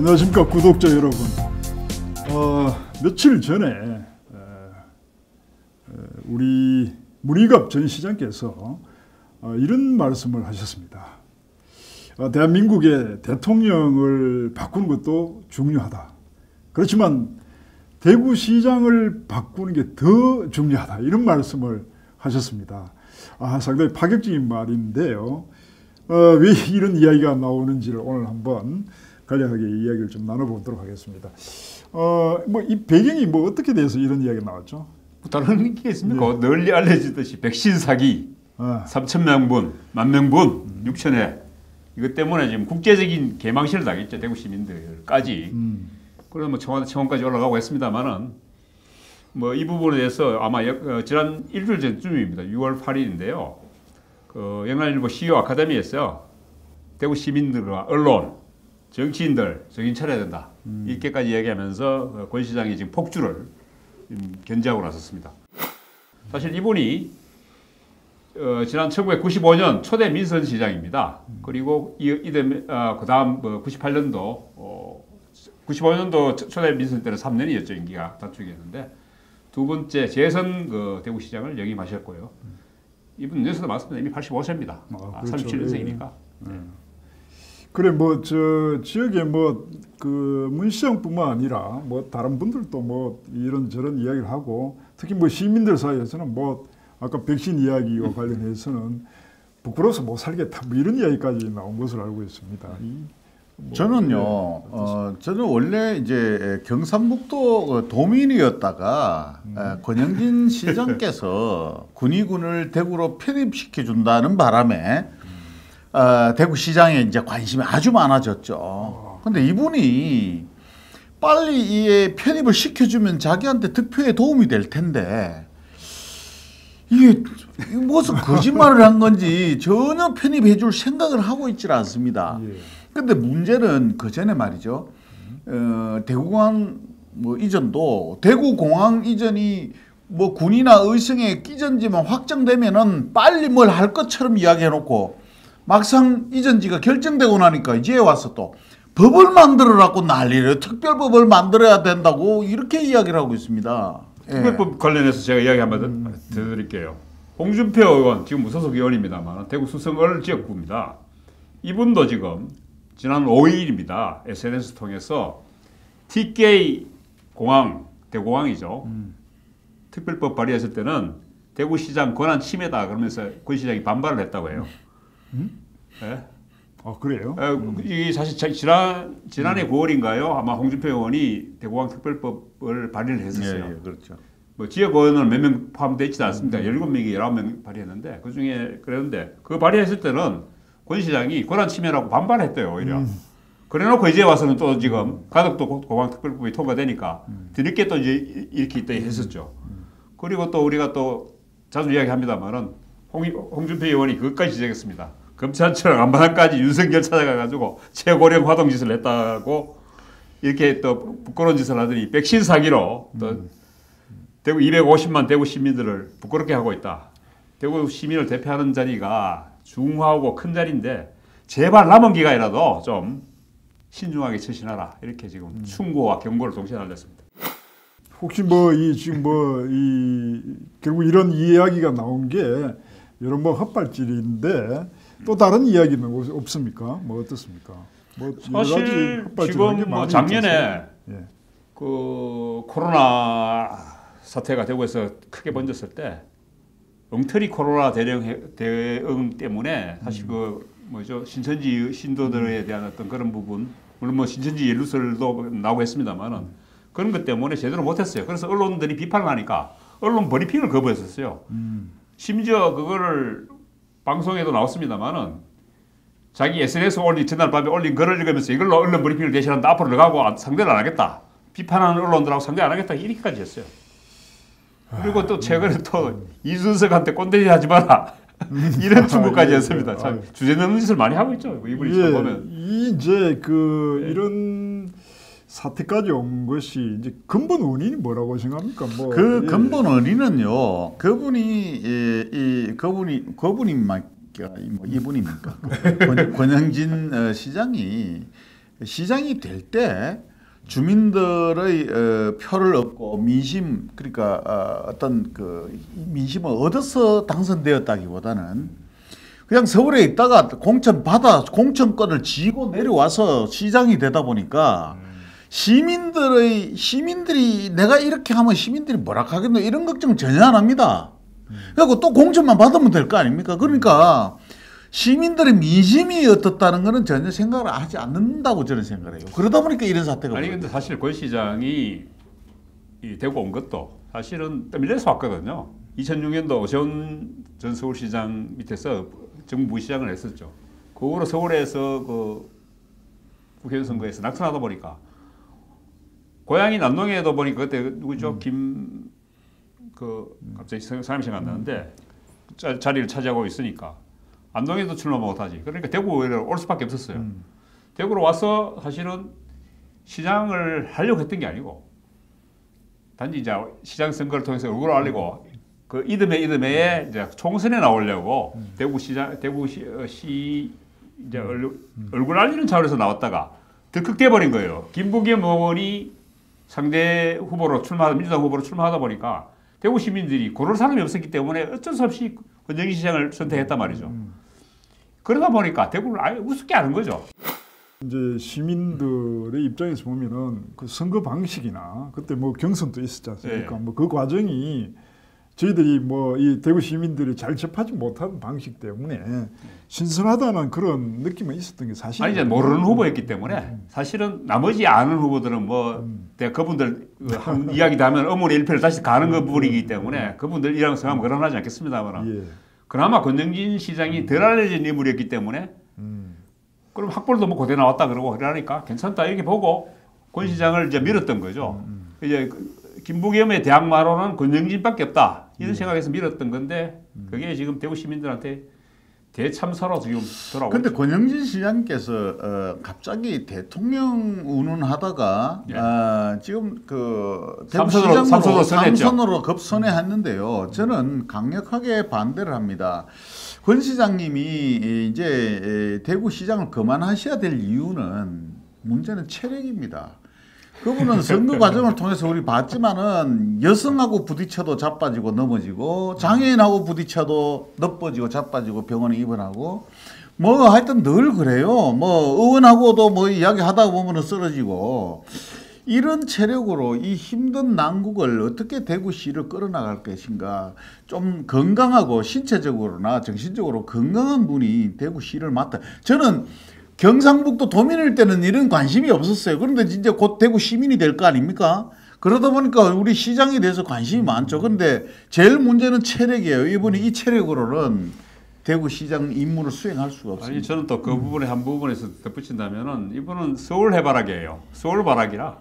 안녕하십니까 구독자 여러분. 며칠 전에 우리 문희갑 전 시장께서 이런 말씀을 하셨습니다. 대한민국의 대통령을 바꾸는 것도 중요하다. 그렇지만 대구시장을 바꾸는 게 더 중요하다. 이런 말씀을 하셨습니다. 상당히 파격적인 말인데요. 왜 이런 이야기가 나오는지를 오늘 한번 간략하게 이야기를 좀 나눠보도록 하겠습니다. 이 배경이 어떻게 돼서 이런 이야기가 나왔죠? 다른 게 있습니까? 네. 널리 알려지듯이 백신 사기 3,000명분, 10,000명분, 6,000회 이것 때문에 지금 국제적인 개망신을 당했죠. 대구 시민들까지. 그러면 청원까지 올라가고 했습니다만은 이 부분에 대해서 아마 지난 일주일 전쯤입니다. 6월 8일인데요. 영남일보 CEO 아카데미에서 대구 시민들과 언론, 정치인들 정신 차려야 된다. 이렇게까지 이야기하면서 권 시장이 지금 폭주를 견제하고 나섰습니다. 사실 이분이 지난 1995년 초대 민선 시장입니다. 그리고 그 다음 95년도 초대 민선 때는 3년이었죠. 임기가 단축이었는데 두 번째 재선 대구시장을 역임하셨고요. 이분 뉴스도 많습니다. 이미 85세입니다. 그렇죠. 37년생이니까. 네. 그래 지역에 문 시장뿐만 아니라 다른 분들도 이런저런 이야기를 하고 특히 시민들 사이에서는 아까 백신 이야기와 관련해서는 부끄러워서 못 살겠다 이런 이야기까지 나온 것으로 알고 있습니다. 저는요, 저는 원래 이제 경상북도 도민이었다가 권영진 시장께서 군의군을 대구로 편입시켜 준다는 바람에 대구시장에 이제 관심이 아주 많아졌죠. 근데 이분이 빨리 이 편입을 시켜주면 자기한테 득표에 도움이 될 텐데 이게 무슨 거짓말을 한 건지 전혀 편입해 줄 생각을 하고 있질 않습니다. 근데 문제는 그 전에 말이죠. 대구공항 이전도 대구공항 이전이 군이나 의성에 끼전지만 확정되면은 빨리 뭘 할 것처럼 이야기해놓고 막상 이전지가 결정되고 나니까 이제 와서 또 법을 만들어라고 난리를 특별법을 만들어야 된다고 이렇게 이야기를 하고 있습니다. 특별법 관련해서 제가 이야기 한번 드릴게요. 홍준표 의원 지금 무소속 의원입니다만 대구 수성을 지역구입니다. 이분도 지금 지난 5일입니다. SNS 통해서 TK 공항, 대구공항이죠. 특별법 발의했을 때는 대구시장 권한 침해다 그러면서 권 시장이 반발을 했다고 해요. 네? 그래요? 이게 사실 지난해 9월인가요? 아마 홍준표 의원이 대구공항 특별법을 발의를 했었어요. 예, 그렇죠. 지역 의원은 몇 명 포함되어 있지 않습니다. 17명이 19명 발의했는데 그중에 그랬는데 그 발의했을 때는 권 시장이 권한 침해라고 반발했대요. 오히려. 그래놓고 이제 와서는 또 지금 가덕도 공항 특별법이 통과되니까 뒤늦게 또 이제 이렇게 있다 했었죠. 그리고 또 우리가 또 자주 이야기합니다만은 홍준표 의원이 그것까지 지적했습니다. 검찰청 안마당까지 윤석열 찾아가가지고 최고령 화동 짓을 했다고 이렇게 또 부끄러운 짓을 하더니 백신 사기로 또 대구 250만 대구 시민들을 부끄럽게 하고 있다. 대구 시민을 대표하는 자리가 중후하고 큰 자리인데 제발 남은 기간이라도 좀 신중하게 처신하라. 이렇게 지금 충고와 경고를 동시에 날렸습니다. 혹시 결국 이런 이야기가 나온 게 이런 헛발질인데 또 다른 이야기는 없습니까? 어떻습니까? 사실 지금 작년에 코로나 사태가 대구에서 크게 번졌을 때 엉터리 코로나 대응 때문에 사실 신천지 신도들에 대한 어떤 그런 부분 물론 신천지 연루설도 나오고 했습니다만은 그런 것 때문에 제대로 못했어요. 그래서 언론들이 비판을 하니까 언론 브리핑을 거부했었어요. 심지어 그거를 방송에도 나왔습니다만은 자기 SNS 전날 밤에 올린 글을 읽으면서 이걸로 언론 브리핑을 대신한다. 앞으로 나가고 상대를 안 하겠다. 비판하는 언론들하고 상대 안 하겠다. 이렇게까지 했어요. 그리고 또 최근에 또 이준석한테 꼰대지 하지 마라. 이런 충고까지 했습니다. 참 주제넘는 짓을 많이 하고 있죠. 이분이 보면. 이제 이런 사태까지 온 것이 이제 근본 원인이 뭐라고 생각합니까? 근본 원인은요. 그분이 이분입니까? 권영진 시장이 시장이 될 때 주민들의 표를 얻고 민심 그러니까 어떤 그 민심을 얻어서 당선되었다기보다는 그냥 서울에 있다가 공천권을 쥐고 내려와서 시장이 되다 보니까 시민들이 내가 이렇게 하면 시민들이 뭐라 하겠노 이런 걱정 전혀 안 합니다. 그리고 또 공천만 받으면 될 거 아닙니까? 그러니까 시민들의 민심이 어떻다는 거는 전혀 생각을 하지 않는다고 저는 생각을 해요. 그러다 보니까 이런 사태가 아니 근데 사실 권 시장이 이 대구 온 것도 사실은 밀려서 왔거든요. 2006년도 오세훈 전 서울시장 밑에서 정부 시장을 했었죠. 그 후로 서울에서 그 국회의원 선거에서 낙선하다 보니까 고향이 남동에도 보니까 그때 누구죠? 갑자기 사람이 생각 안 나는데 자리를 차지하고 있으니까 안동에도 출마 못하지. 그러니까 대구에 올 수밖에 없었어요. 대구로 와서 사실은 시장을 하려고 했던 게 아니고 단지 이제 시장 선거를 통해서 얼굴을 알리고 그 이듬해에 이제 총선에 나오려고 대구시 이제 얼굴 알리는 차원에서 나왔다가 덜컥돼 버린 거예요. 김부겸 의원이 상대 후보로 민주당 후보로 출마하다 보니까 대구 시민들이 고를 사람이 없었기 때문에 어쩔 수 없이 권영기 시장을 선택했단 말이죠. 그러다 보니까 대구를 아예 우습게 하는 거죠. 이제 시민들의 입장에서 보면은 그 선거 방식이나 그때 뭐 경선도 있었지 않습니까? 뭐 그 과정이 저희들이 뭐 이 대구 시민들이 잘 접하지 못한 방식 때문에 신선하다는 그런 느낌은 있었던 게 사실이에요. 아니 이제 모르는 후보였기 때문에 사실은 나머지 아는 후보들은 뭐 그분들 한 이야기도 하면 어머니 일패를 다시 가는 그 부분이기 때문에 그분들이랑 생각하면 그러하지 않겠습니다만 예. 그나마 권영진 시장이 덜 알려진 인물이었기 때문에 그럼 학벌도 뭐 고대 나왔다 그러고 그러니까 괜찮다 이렇게 보고 권 시장을 이제 밀었던 거죠. 이제 김부겸의 대항마로는 권영진밖에 없다 이런 생각에서 밀었던 건데 그게 지금 대구 시민들한테 대참사로 지금 돌아오고. 그런데 권영진 시장께서 갑자기 대통령 운운하다가 지금 그 대구 삼선으로 급선회했는데요. 저는 강력하게 반대를 합니다. 권 시장님이 이제 대구 시장을 그만하셔야 될 이유는 문제는 체력입니다. 그분은 선거 과정을 통해서 우리 봤지만은 여성하고 부딪혀도 자빠지고 넘어지고 장애인하고 부딪혀도 넘어지고 자빠지고 병원에 입원하고 뭐 하여튼 늘 그래요. 뭐 의원하고도 뭐 이야기하다 보면은 쓰러지고 이런 체력으로 이 힘든 난국을 어떻게 대구시를 끌어나갈 것인가. 좀 건강하고 신체적으로나 정신적으로 건강한 분이 대구시를 맡아. 저는 경상북도 도민일 때는 이런 관심이 없었어요. 그런데 진짜 곧 대구 시민이 될 거 아닙니까? 그러다 보니까 우리 시장에 대해서 관심이 많죠. 그런데 제일 문제는 체력이에요. 이분이 이 체력으로는 대구 시장 임무를 수행할 수가 없습니다. 아니 저는 또 그 부분의 한 부분에서 덧붙인다면은 이분은 서울 해바라기예요. 서울 바라기라.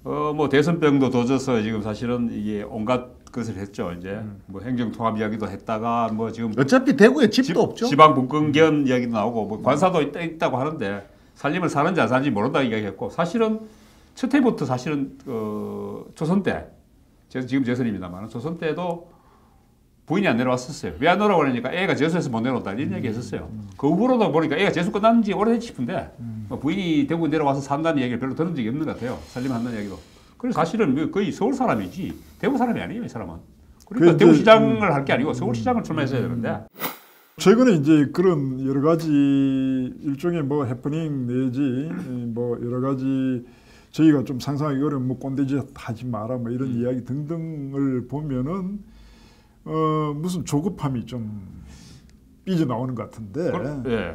뭐 대선병도 도져서 지금 사실은 이게 온갖 것을 했죠. 이제 뭐 행정통합 이야기도 했다가 뭐 지금 어차피 대구에 집도 없죠. 지방 분권견 이야기도 나오고 뭐 관사도 있다고 하는데 살림을 사는지 안 사는지 모른다 이야기했고 사실은 첫 해부터 사실은 조선 때 지금 재선입니다만 조선 때도 부인이 안 내려왔었어요. 왜 안 내려오고 그러니까 애가 재수해서 못 내려온다 이런 얘기 했었어요. 그 후로도 보니까 애가 재수 끝난 지 오래됐지 싶은데 부인이 대구 내려와서 산다는 얘기를 별로 들은 적이 없는 것 같아요. 살림한다는 얘기도. 그래서 사실은 거의 서울 사람이지 대구 사람이 아니에요, 이 사람은. 그러니까 대구 시장을 할 게 아니고 서울 시장을 출마했어야 되는데. 최근에 이제 그런 여러 가지 일종의 뭐 해프닝 내지 뭐 여러 가지 저희가 좀 상상하기 어려운 뭐 꼰대짓 하지 마라 뭐 이런 이야기 등등을 보면은 무슨 조급함이 좀 삐져나오는 것 같은데.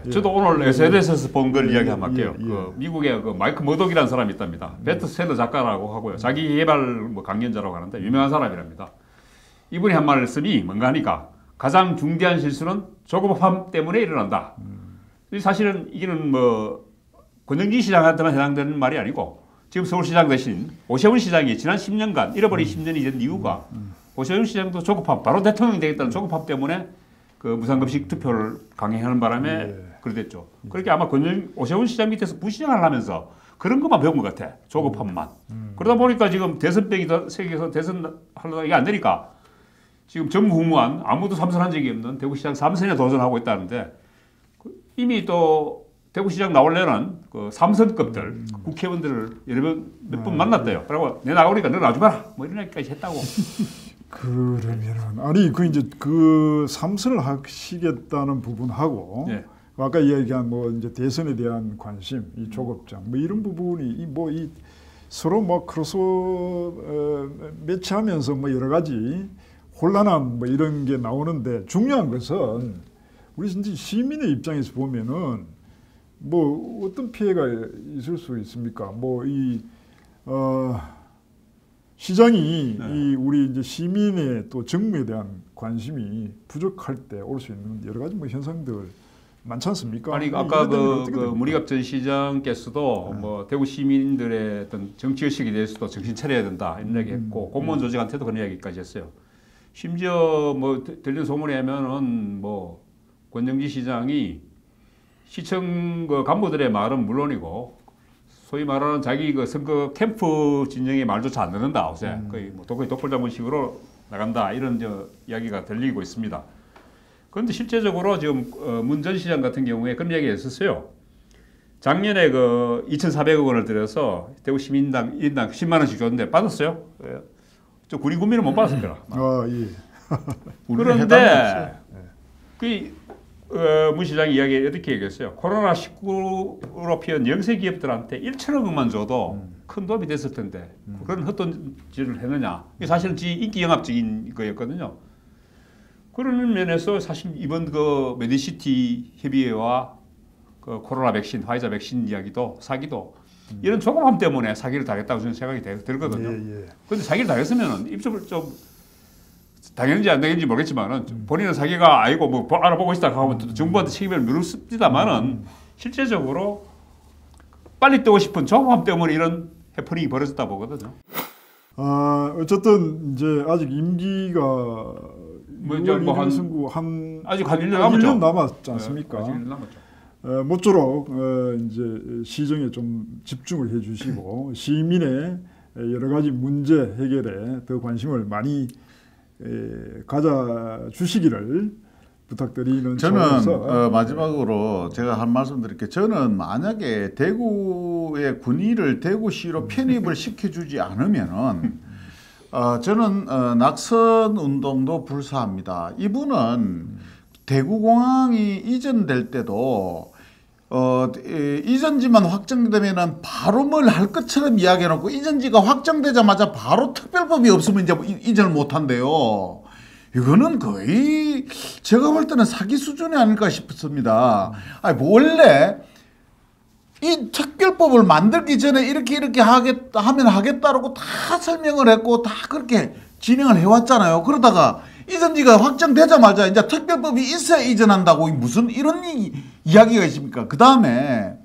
예. 저도 오늘 SNS에서 본 걸 이야기 한번 할게요. 그 미국의 그 마이크 머독이라는 사람이 있답니다. 베스트셀러 작가라고 하고요. 자기 개발 뭐 강연자라고 하는데 유명한 사람이랍니다. 이분이 한 말씀이 뭔가 하니까 가장 중대한 실수는 조급함 때문에 일어난다. 사실은 이게는 뭐 권영진 시장한테만 해당되는 말이 아니고 지금 서울시장 대신 오세훈 시장이 지난 10년간 잃어버린 10년이 된 이유가 오세훈 시장도 조급함, 바로 대통령이 되겠다는 조급함 때문에 그 무상급식 투표를 강행하는 바람에 그래 됐죠. 그렇게 아마 오세훈 시장 밑에서 부시장을 하면서 그런 것만 배운 것 같아. 조급함만. 그러다 보니까 지금 대선병이 세계에서 대선하려다 이게 안 되니까 지금 전무후무한 아무도 삼선한 적이 없는 대구시장 3선에 도전하고 있다는데 이미 또 대구시장 나오려는 그 삼선급들 국회의원들을 몇 번 만났대요. 그리고 내 나오니까 너 나오지 마라. 뭐 이런 얘기까지 했다고. 그러면은 아니 그 이제 그 삼선을 하시겠다는 부분하고 예. 아까 이야기한 뭐 이제 대선에 대한 관심, 이 조급장 뭐 이런 부분이 이 서로 뭐 크로스 매치하면서 뭐 여러 가지 혼란함 뭐 이런 게 나오는데 중요한 것은 우리 진짜 시민의 입장에서 보면은 뭐 어떤 피해가 있을 수 있습니까? 뭐 시장이 네. 이 우리 이제 시민의 또 정무에 대한 관심이 부족할 때 올 수 있는 여러 가지 뭐 현상들 많지 않습니까? 아니 이런 아까 데는 어떻게 그 됩니까? 문희갑 전 시장께서도 뭐 대구 시민들의 어떤 정치 의식에 대해서도 정신 차려야 된다 이런 얘기했고 공무원 조직한테도 그런 이야기까지 했어요. 심지어 뭐 들리는 소문에 하면은 뭐 권영지 시장이 시청 그 간부들의 말은 물론이고 소위 말하는 자기 그 선거 캠프 진영의 말조차 안 듣는다 요새 거의 뭐 독불 잡은식으로 나간다 이런 이야기가 들리고 있습니다. 그런데 실제적으로 지금 문 전 시장 같은 경우에 그런 이야기가 있었어요. 작년에 그 2,400억 원을 들여서 대구 시민당 1인당 10만 원씩 줬는데 받았어요. 저 군인 군민은 못 받았을 거라. 예. 그런데 문 시장이 이야기 이렇게 얘기했어요. 코로나19로 피한 영세 기업들한테 1천억 원만 줘도 큰 도움이 됐을 텐데 그런 헛돈질을 했느냐. 이게 사실은 인기 영합적인 거였거든요. 그런 면에서 사실 이번 그 메디시티 협의회와 그 코로나 백신, 화이자 백신 이야기도 사기도 이런 조급함 때문에 사기를 당했다고 저는 생각이 들거든요. 그런데 사기를 당했으면 입점을 좀 당했는지 안 당했는지 모르겠지만은 본인은 사기가 아니고 뭐 알아보고 있다 하면 또 정부한테 책임을 물었습니다만은 실제적으로 빨리 뜨고 싶은 조급함 때문에 이런 해프닝이 벌어졌다 보거든요. 어쨌든 이제 아직 임기가 뭐 선거 아직 한 1년 남았죠. 1년 남았지 않습니까? 아직 1년 남았죠. 모쪼록 이제 시정에 좀 집중을 해주시고 시민의 여러 가지 문제 해결에 더 관심을 많이 가져 주시기를 부탁드리는 저는 마지막으로 제가 한 말씀 드릴게요. 저는 만약에 대구의 군의를 대구시로 편입을 시켜주지 않으면은 저는 낙선 운동도 불사합니다. 이분은 대구공항이 이전될 때도 이전지만 확정되면은 바로 뭘 할 것처럼 이야기해놓고 이전지가 확정되자마자 바로 특별법이 없으면 이제 이전을 못한대요. 이거는 거의 제가 볼 때는 사기 수준이 아닐까 싶습니다. 아니, 원래 이 특별법을 만들기 전에 이렇게 하면 하겠다라고 다 설명을 했고 다 그렇게 진행을 해왔잖아요. 그러다가 이전지가 확정되자마자 이제 특별법이 있어야 이전한다고 무슨 이런 이야기가 있습니까? 그 다음에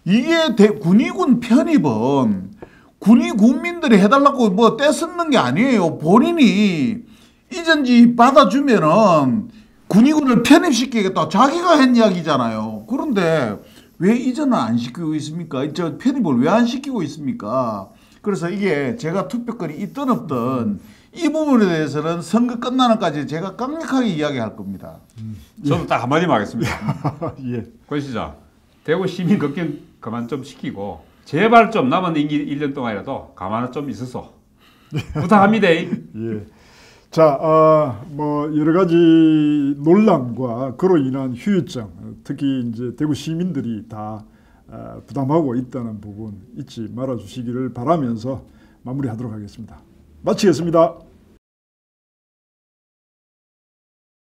이게 군의군 편입은 군의 군민들이 해달라고 뭐 떼쓰는 게 아니에요. 본인이 이전지 받아주면은 군의군을 편입시키겠다. 자기가 한 이야기잖아요. 그런데 왜 이전을 안 시키고 있습니까? 저 편입을 왜 안 시키고 있습니까? 그래서 이게 제가 투표권이 있든 없든 이 부분에 대해서는 선거 끝나는까지 제가 강력하게 이야기할 겁니다. 저도 딱 한마디만 하겠습니다. 예. 권 시장, 대구 시민 걱정 그만 좀 시키고 제발 좀 남은 임기 1년 동안이라도 가만 좀 있어서 부탁합니다. 예. 자, 뭐 여러 가지 논란과 그로 인한 후유증, 특히 이제 대구 시민들이 다 부담하고 있다는 부분 잊지 말아 주시기를 바라면서 마무리하도록 하겠습니다. 마치겠습니다.